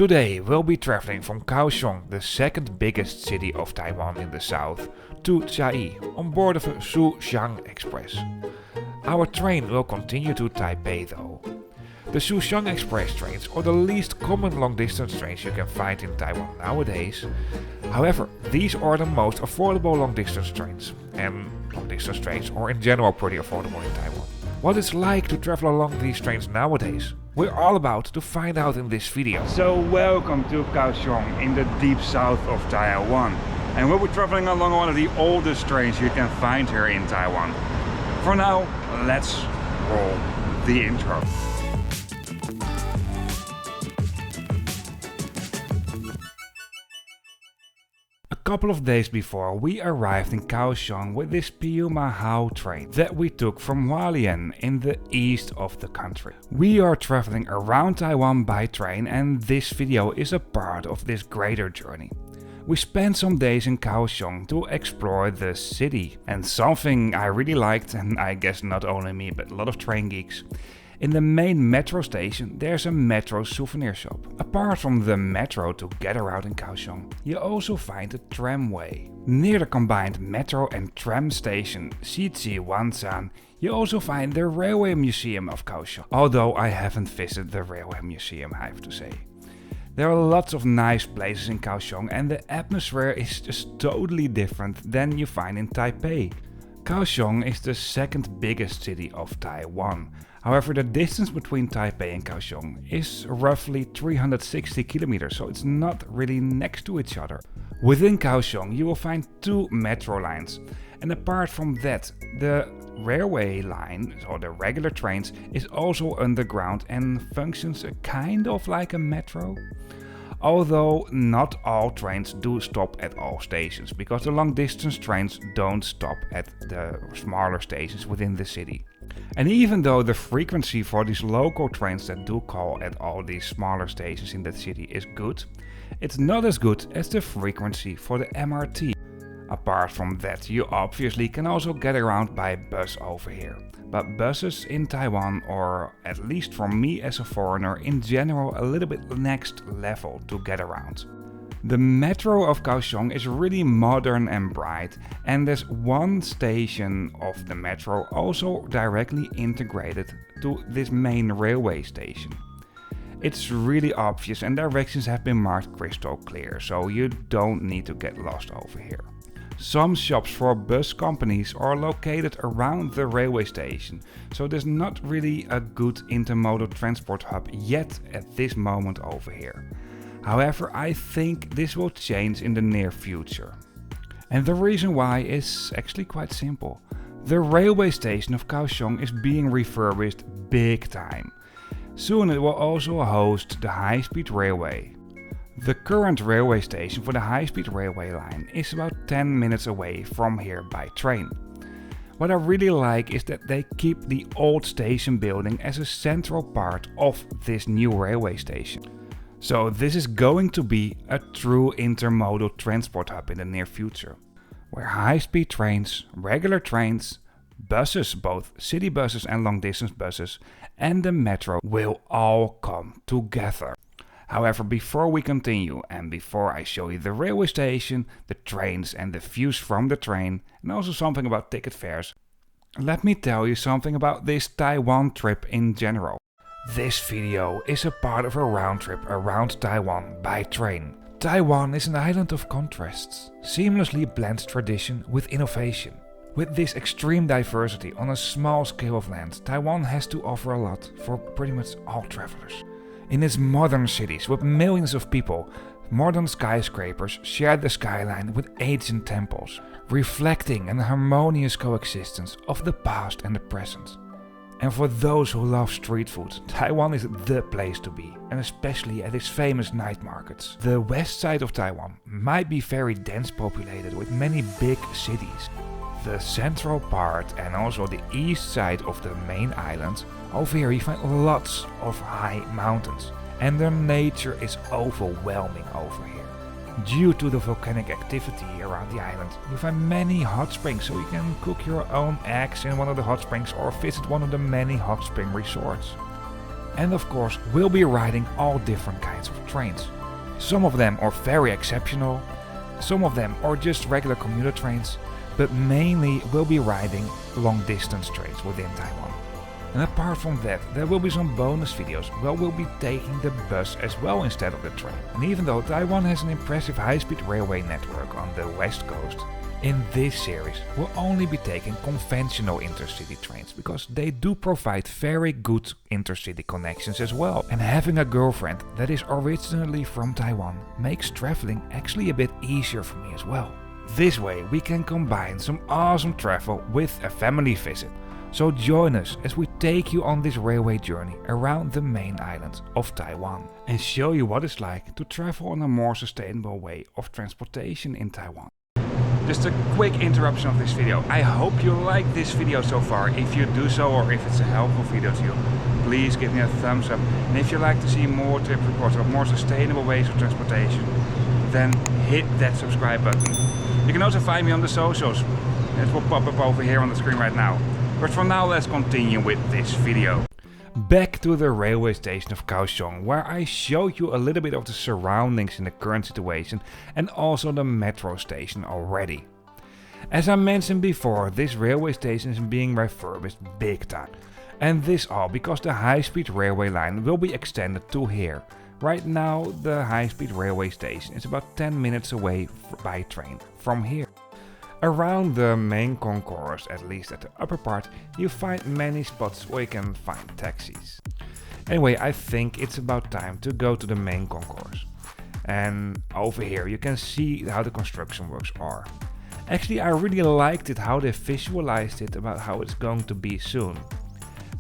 Today we'll be traveling from Kaohsiung, the second biggest city of Taiwan in the south, to Chiayi on board of a Chu-Kuang Express. Our train will continue to Taipei though. The Kaoshiung Express trains are the least common long-distance trains you can find in Taiwan nowadays. However, these are the most affordable long-distance trains, and long-distance trains are in general pretty affordable in Taiwan. What it's like to travel along these trains nowadays, we're all about to find out in this video. So welcome to Kaohsiung in the deep south of Taiwan. And we'll be traveling along one of the oldest trains you can find here in Taiwan. For now, let's roll the intro. A couple of days before, we arrived in Kaohsiung with this Piyumahao train that we took from Hualien in the east of the country. We are traveling around Taiwan by train, and this video is a part of this greater journey. We spent some days in Kaohsiung to explore the city, and something I really liked, and I guess not only me but a lot of train geeks. In the main metro station there's a metro souvenir shop. Apart from the metro to get around in Kaohsiung, you also find a tramway. Near the combined metro and tram station Shichi Wansan, you also find the Railway Museum of Kaohsiung, although I haven't visited the Railway Museum, I have to say. There are lots of nice places in Kaohsiung and the atmosphere is just totally different than you find in Taipei. Kaohsiung is the second biggest city of Taiwan. However, the distance between Taipei and Kaohsiung is roughly 360 kilometers, so it's not really next to each other. Within Kaohsiung you will find two metro lines, and apart from that, the railway line, so the regular trains, is also underground and functions kind of like a metro. Although not all trains do stop at all stations, because the long distance trains don't stop at the smaller stations within the city. And even though the frequency for these local trains that do call at all these smaller stations in that city is good, it's not as good as the frequency for the MRT. Apart from that, you obviously can also get around by bus over here. But buses in Taiwan, or at least for me as a foreigner, in general a little bit next level to get around. The metro of Kaohsiung is really modern and bright, and there's one station of the metro also directly integrated to this main railway station. It's really obvious and directions have been marked crystal clear, so you don't need to get lost over here. Some shops for bus companies are located around the railway station, so there's not really a good intermodal transport hub yet at this moment over here. However, I think this will change in the near future. And the reason why is actually quite simple. The railway station of Kaohsiung is being refurbished big time. Soon it will also host the high-speed railway. The current railway station for the high-speed railway line is about 10 minutes away from here by train. What I really like is that they keep the old station building as a central part of this new railway station. So this is going to be a true intermodal transport hub in the near future, where high-speed trains, regular trains, buses, both city buses and long-distance buses, and the metro will all come together. However, before we continue and before I show you the railway station, the trains and the views from the train, and also something about ticket fares, let me tell you something about this Taiwan trip in general. This video is a part of a round trip around Taiwan by train. Taiwan is an island of contrasts, seamlessly blends tradition with innovation. With this extreme diversity on a small scale of land, Taiwan has to offer a lot for pretty much all travelers. In its modern cities with millions of people, modern skyscrapers share the skyline with ancient temples, reflecting an harmonious coexistence of the past and the present. And for those who love street food, Taiwan is the place to be, and especially at its famous night markets. The west side of Taiwan might be very dense populated with many big cities. The central part and also the east side of the main island, over here you find lots of high mountains, and the nature is overwhelming over here. Due to the volcanic activity around the island, you find many hot springs, so you can cook your own eggs in one of the hot springs or visit one of the many hot spring resorts. And of course we'll be riding all different kinds of trains. Some of them are very exceptional, some of them are just regular commuter trains, but mainly we'll be riding long distance trains within Taiwan. And apart from that, there will be some bonus videos where we'll be taking the bus as well instead of the train. And even though Taiwan has an impressive high-speed railway network on the west coast, in this series we'll only be taking conventional intercity trains because they do provide very good intercity connections as well. And having a girlfriend that is originally from Taiwan makes traveling actually a bit easier for me as well. This way we can combine some awesome travel with a family visit. So join us as we take you on this railway journey around the main island of Taiwan and show you what it's like to travel on a more sustainable way of transportation in Taiwan. Just a quick interruption of this video. I hope you like this video so far. If you do so, or if it's a helpful video to you, please give me a thumbs up. And if you'd like to see more trip reports of more sustainable ways of transportation, then hit that subscribe button. You can also find me on the socials. It will pop up over here on the screen right now. But for now, let's continue with this video. Back to the railway station of Kaohsiung, where I showed you a little bit of the surroundings in the current situation and also the metro station already. As I mentioned before, this railway station is being refurbished big time. And this all because the high-speed railway line will be extended to here. Right now the high-speed railway station is about 10 minutes away by train from here. Around the main concourse, at least at the upper part, you find many spots where you can find taxis. Anyway, I think it's about time to go to the main concourse. And over here you can see how the construction works are. Actually, I really liked it how they visualized it about how it's going to be soon.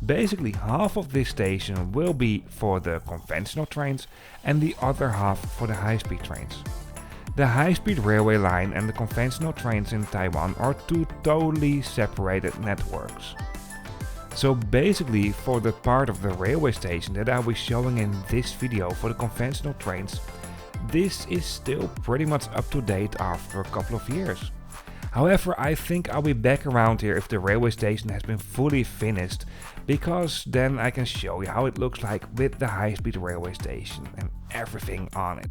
Basically, half of this station will be for the conventional trains and the other half for the high-speed trains. The high-speed railway line and the conventional trains in Taiwan are two totally separated networks. So basically, for the part of the railway station that I'll be showing in this video for the conventional trains, this is still pretty much up to date after a couple of years. However, I think I'll be back around here if the railway station has been fully finished, because then I can show you how it looks like with the high-speed railway station and everything on it.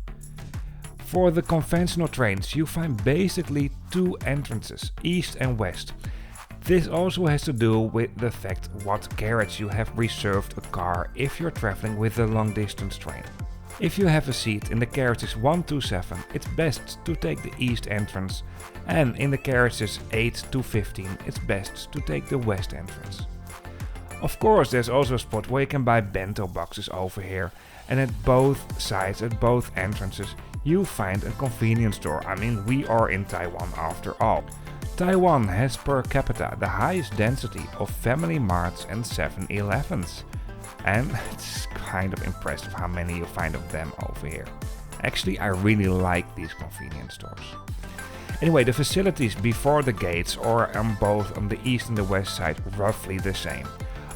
For the conventional trains you find basically two entrances, east and west. This also has to do with the fact what carriage you have reserved a car if you're traveling with a long distance train. If you have a seat in the carriages 1 to 7, it's best to take the east entrance, and in the carriages 8 to 15 it's best to take the west entrance. Of course, there's also a spot where you can buy bento boxes over here, and at both sides, at both entrances, you find a convenience store. I mean, we are in Taiwan after all. Taiwan has per capita the highest density of family marts and 7-Elevens. And it's kind of impressive how many you find of them over here. Actually, I really like these convenience stores. Anyway, the facilities before the gates are on both on the east and the west side roughly the same.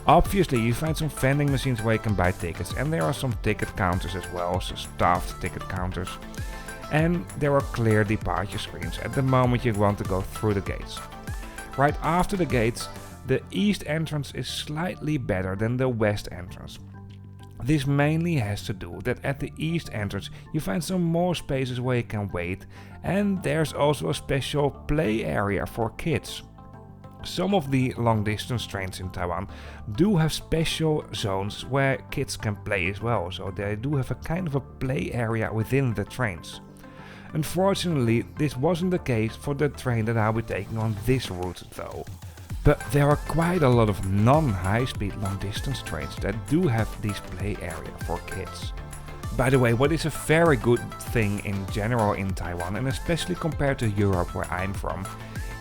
Obviously, you find some vending machines where you can buy tickets, and there are some ticket counters as well, so staffed ticket counters. And there are clear departure screens at the moment you want to go through the gates. Right after the gates, the east entrance is slightly better than the west entrance. This mainly has to do that at the east entrance you find some more spaces where you can wait, and there's also a special play area for kids. Some of the long distance trains in Taiwan do have special zones where kids can play as well, so they do have a kind of a play area within the trains. Unfortunately, this wasn't the case for the train that I'll be taking on this route though. But there are quite a lot of non-high-speed long-distance trains that do have this play area for kids. By the way, what is a very good thing in general in Taiwan, and especially compared to Europe where I'm from,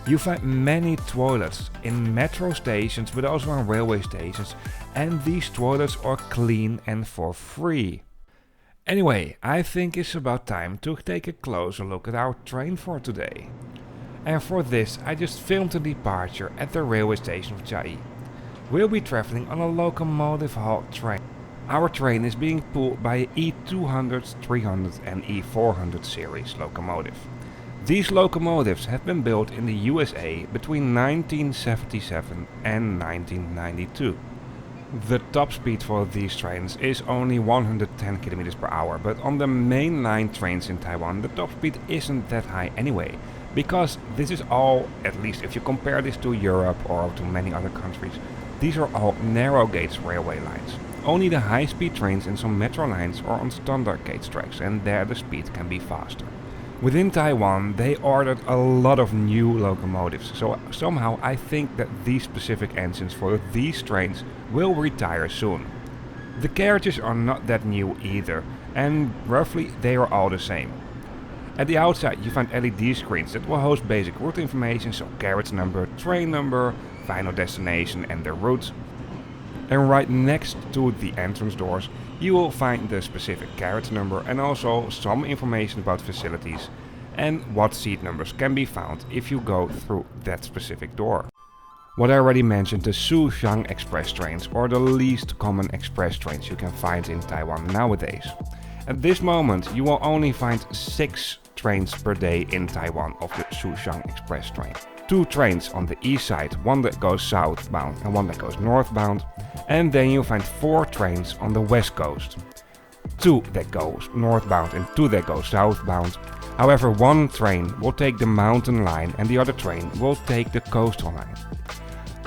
you find many toilets in metro stations but also on railway stations, and these toilets are clean and for free. Anyway, I think it's about time to take a closer look at our train for today. And for this I just filmed the departure at the railway station of Chiayi. We'll be traveling on a locomotive hauled train. Our train is being pulled by a E200, 300 and E400 series locomotive. These locomotives have been built in the USA between 1977 and 1992. The top speed for these trains is only 110 km per hour, but on the mainline trains in Taiwan the top speed isn't that high anyway, because this is all, at least if you compare this to Europe or to many other countries, these are all narrow gauge railway lines. Only the high speed trains in some metro lines are on standard gauge tracks, and there the speed can be faster. Within Taiwan they ordered a lot of new locomotives, so somehow I think that these specific engines for these trains will retire soon. The carriages are not that new either, and roughly they are all the same. At the outside you find LED screens that will host basic route information, so carriage number, train number, final destination and the route. And right next to the entrance doors you will find the specific carriage number and also some information about facilities and what seat numbers can be found if you go through that specific door. What I already mentioned, the Chu-Kuang Express trains, or the least common express trains you can find in Taiwan nowadays. At this moment you will only find 6 trains per day in Taiwan of the Chu-Kuang Express train. 2 trains on the east side, one that goes southbound and one that goes northbound, and then you'll find 4 trains on the west coast. 2 that goes northbound and 2 that go southbound. However, one train will take the mountain line and the other train will take the coastal line.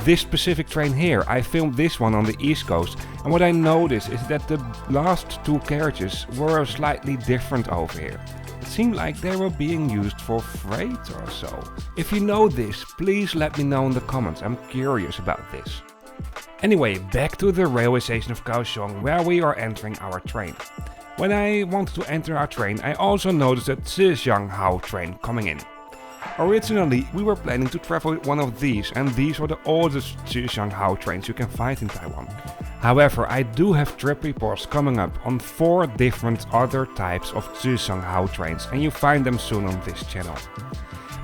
This specific train here, I filmed this one on the east coast, and what I noticed is that the last 2 carriages were slightly different over here. It seemed like they were being used for freight or so. If you know this, please let me know in the comments, I'm curious about this. Anyway, back to the railway station of Kaohsiung, where we are entering our train. When I wanted to enter our train, I also noticed a Zhejiang train coming in. Originally, we were planning to travel with one of these, and these are the oldest Zhejiang trains you can find in Taiwan. However, I do have trip reports coming up on 4 different other types of Zhejiang trains, and you find them soon on this channel.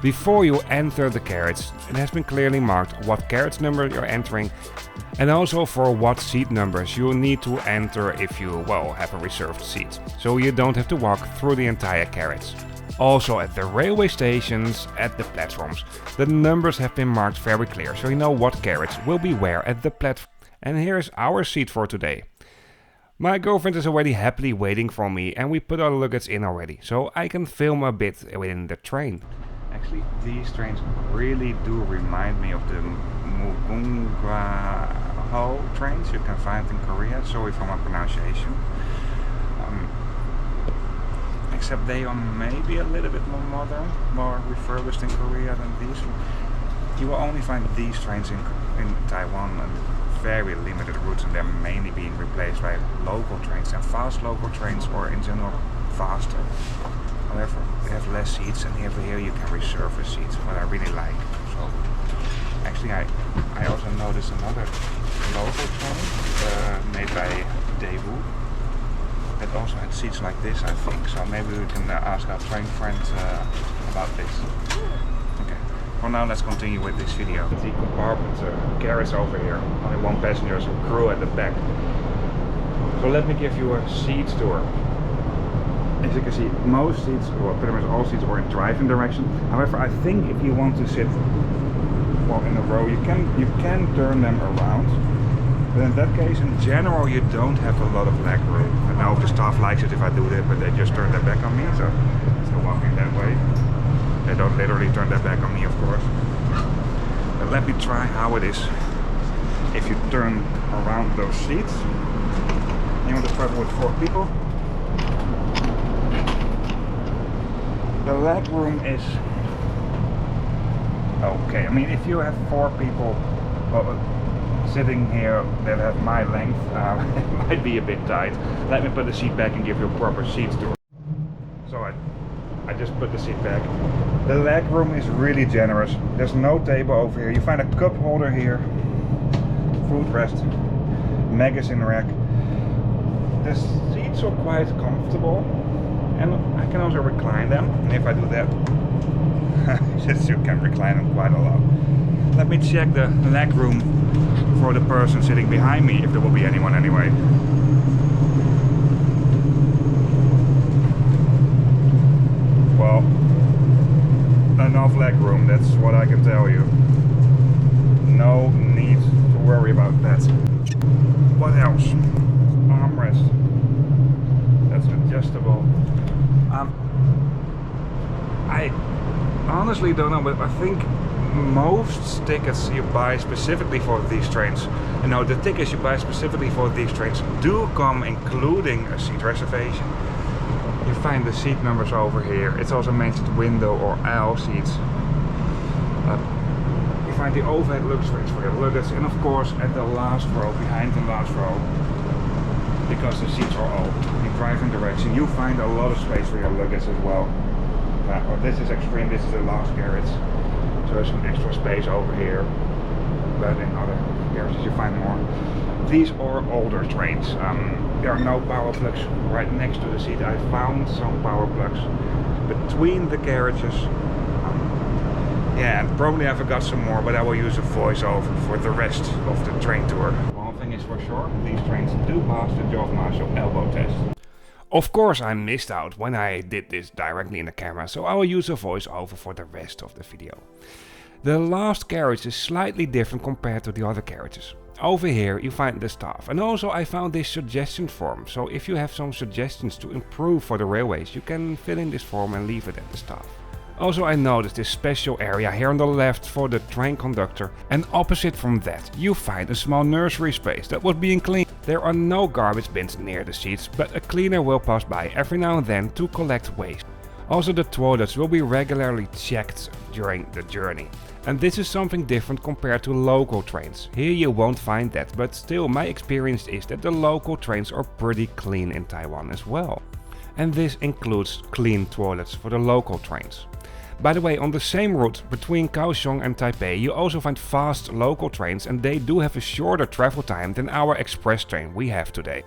Before you enter the carriage, it has been clearly marked what carriage number you're entering, and also for what seat numbers you need to enter if you, well, have a reserved seat, so you don't have to walk through the entire carriage. Also at the railway stations, at the platforms, the numbers have been marked very clear, so you know what carriage will be where at the platform. And here is our seat for today. My girlfriend is already happily waiting for me, and we put our luggage in already, so I can film a bit within the train. Actually, these trains really do remind me of the Mugunghwa trains you can find in Korea. Sorry for my pronunciation. Except they are maybe a little bit more modern, more refurbished in Korea than these. You will only find these trains in Taiwan on very limited routes, and they're mainly being replaced by local trains and fast local trains, or in general faster. However, they have less seats, and over here you can reserve a seat, what I really like. So, actually, I also noticed another local train made by Daewoo. It also had seats like this, I think. So maybe we can ask our train friends about this. Okay. For now, let's continue with this video. The compartment carriage over here. Only 1 passenger, so crew at the back. So let me give you a seat tour. As you can see, most seats, well, pretty much all seats are in driving direction. However, I think if you want to sit, well, in a row, you can turn them around. But in that case, in general, you don't have a lot of leg room. I know the staff likes it if I do that, but they just turn their back on me, so walking that way. They don't literally turn their back on me, of course. But let me try how it is if you turn around those seats. You want to travel with 4 people. The leg room is okay. I mean, if you have 4 people sitting here that have my length, it might be a bit tight. Let me put the seat back and give you a proper seat tour. So I just put the seat back. The leg room is really generous. There's no table over here. You find a cup holder here, food rest, magazine rack. The seats are quite comfortable, and I can also recline them. And if I do that, yes, you can recline them quite a lot. Let me check the leg room for the person sitting behind me, if there will be anyone anyway. Well, enough leg room, that's what I can tell you. No need to worry about that. What else? Armrest. That's adjustable. I honestly don't know, but I think most tickets you buy specifically for these trains, the tickets you buy specifically for these trains do come including a seat reservation. You find the seat numbers over here. It's also mentioned window or aisle seats. You find the overhead luggage space for your luggage, and of course at the last row, behind the last row, because the seats are all in driving direction, you find a lot of space for your luggage as well. This is extreme, this is the last carriage, so there's some extra space over here, but in other carriages you find more. These are older trains. There are no power plugs right next to the seat. I found some power plugs between the carriages. Yeah, and probably I forgot some more, but I will use a voiceover for the rest of the train tour. One thing is for sure, these trains do pass the George Marshall elbow test. Of course I missed out when I did this directly in the camera, so I will use a voiceover for the rest of the video. The last carriage is slightly different compared to the other carriages. Over here you find the staff, and also I found this suggestion form, so if you have some suggestions to improve for the railways, you can fill in this form and leave it at the staff. Also I noticed this special area here on the left for the train conductor, and opposite from that you find a small nursery space that was being cleaned. There are no garbage bins near the seats, but a cleaner will pass by every now and then to collect waste. Also the toilets will be regularly checked during the journey. And this is something different compared to local trains. Here you won't find that, but still my experience is that the local trains are pretty clean in Taiwan as well. And this includes clean toilets for the local trains. By the way, on the same route between Kaohsiung and Taipei you also find fast local trains, and they do have a shorter travel time than our express train we have today.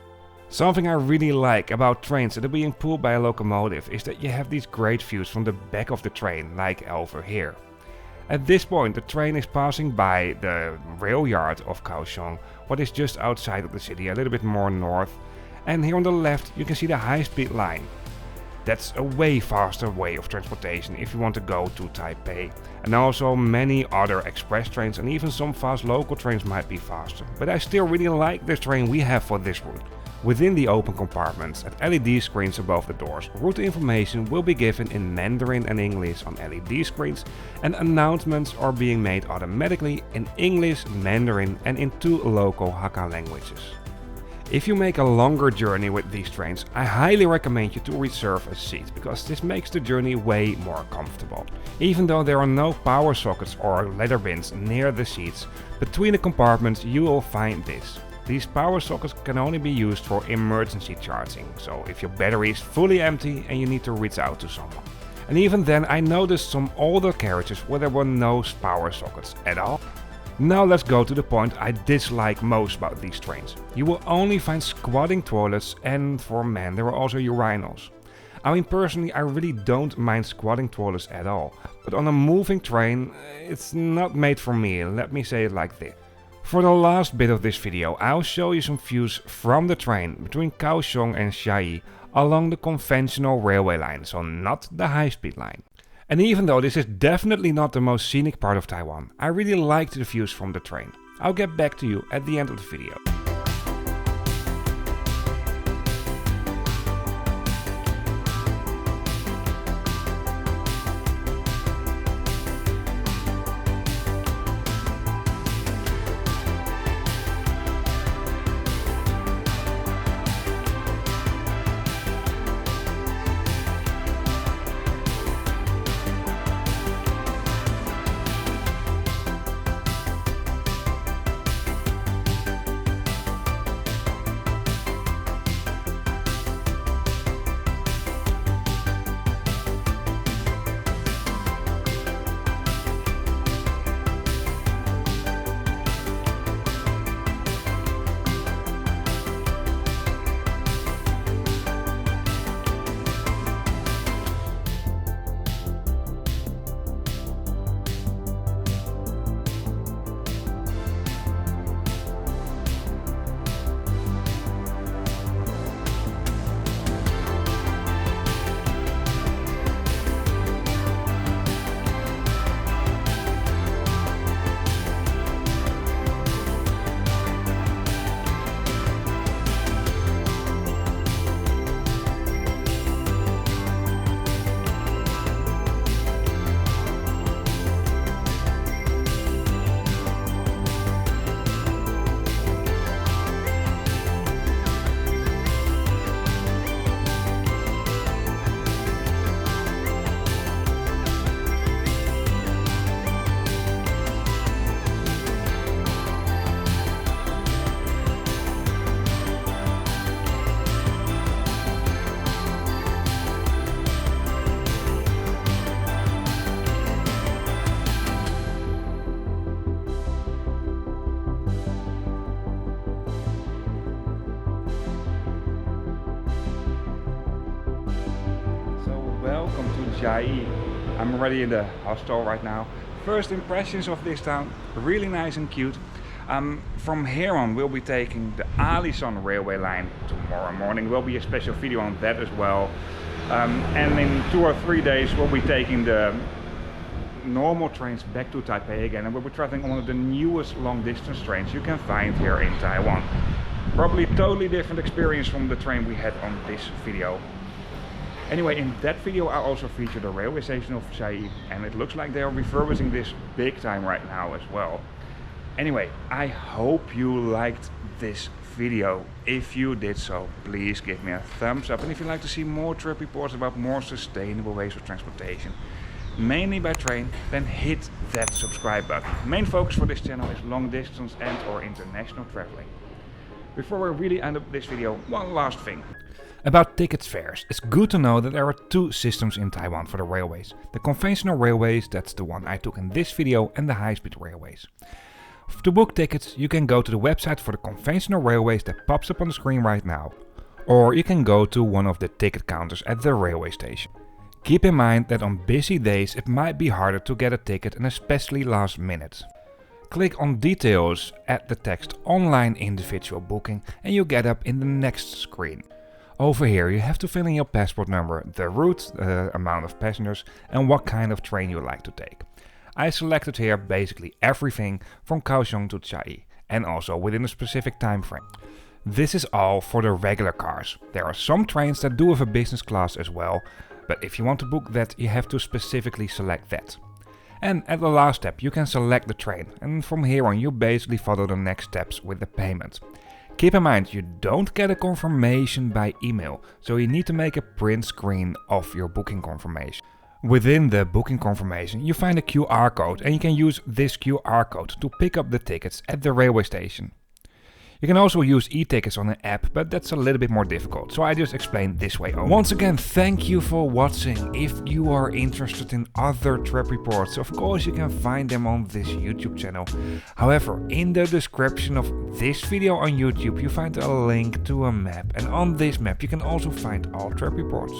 Something I really like about trains that are being pulled by a locomotive is that you have these great views from the back of the train, like over here. At this point the train is passing by the rail yard of Kaohsiung, what is just outside of the city, a little bit more north, and here on the left you can see the high-speed line. That's a way faster way of transportation if you want to go to Taipei. And also many other express trains and even some fast local trains might be faster. But I still really like this train we have for this route. Within the open compartments, at LED screens above the doors, route information will be given in Mandarin and English on LED screens, and announcements are being made automatically in English, Mandarin and in 2 local Hakka languages. If you make a longer journey with these trains, I highly recommend you to reserve a seat, because this makes the journey way more comfortable. Even though there are no power sockets or leather bins near the seats, between the compartments you will find this. These power sockets can only be used for emergency charging, so if your battery is fully empty and you need to reach out to someone. And even then I noticed some older carriages where there were no power sockets at all. Now let's go to the point I dislike most about these trains. You will only find squatting toilets, and for men there are also urinals. I mean, personally I really don't mind squatting toilets at all, but on a moving train it's not made for me, let me say it like this. For the last bit of this video I'll show you some views from the train between Kaoshiung and Chiayi along the conventional railway line, so not the high-speed line. And even though this is definitely not the most scenic part of Taiwan, I really liked the views from the train. I'll get back to you at the end of the video. welcome to Chiayi. I'm already in the hostel right now. First impressions of this town, really nice and cute. From here on we'll be taking the Alishan railway line tomorrow morning. Will be a special video on that as well. And in 2 or 3 days we'll be taking the normal trains back to Taipei again, and we'll be traveling on one of the newest long distance trains you can find here in Taiwan. Probably totally different experience from the train we had on this video. Anyway, in that video I also featured the railway station of Chiayi, and it looks like they are refurbishing this big time right now as well. Anyway, I hope you liked this video. If you did so, please give me a thumbs up, and if you'd like to see more trip reports about more sustainable ways of transportation, mainly by train, then hit that subscribe button. Main focus for this channel is long distance and or international traveling. Before we really end up this video, one last thing. About tickets fares, it's good to know that there are 2 systems in Taiwan for the railways. The conventional railways, that's the one I took in this video, and the high-speed railways. To book tickets, you can go to the website for the conventional railways that pops up on the screen right now. Or you can go to one of the ticket counters at the railway station. Keep in mind that on busy days it might be harder to get a ticket, and especially last minute. Click on details at the text online individual booking and you get up in the next screen. Over here you have to fill in your passport number, the route, the amount of passengers and what kind of train you like to take. I selected here basically everything from Kaoshiung to Chiayi, and also within a specific time frame. This is all for the regular cars. There are some trains that do have a business class as well, but if you want to book that, you have to specifically select that. And at the last step you can select the train, and from here on you basically follow the next steps with the payment. Keep in mind you don't get a confirmation by email, so you need to make a print screen of your booking confirmation. Within the booking confirmation you find a QR code, and you can use this QR code to pick up the tickets at the railway station. You can also use e-tickets on an app, but that's a little bit more difficult, so I just explained this way only. Once again, thank you for watching. If you are interested in other trip reports, of course you can find them on this YouTube channel. However, in the description of this video on YouTube you find a link to a map, and on this map you can also find all trip reports.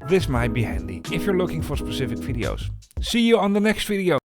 This might be handy if you're looking for specific videos. See you on the next video!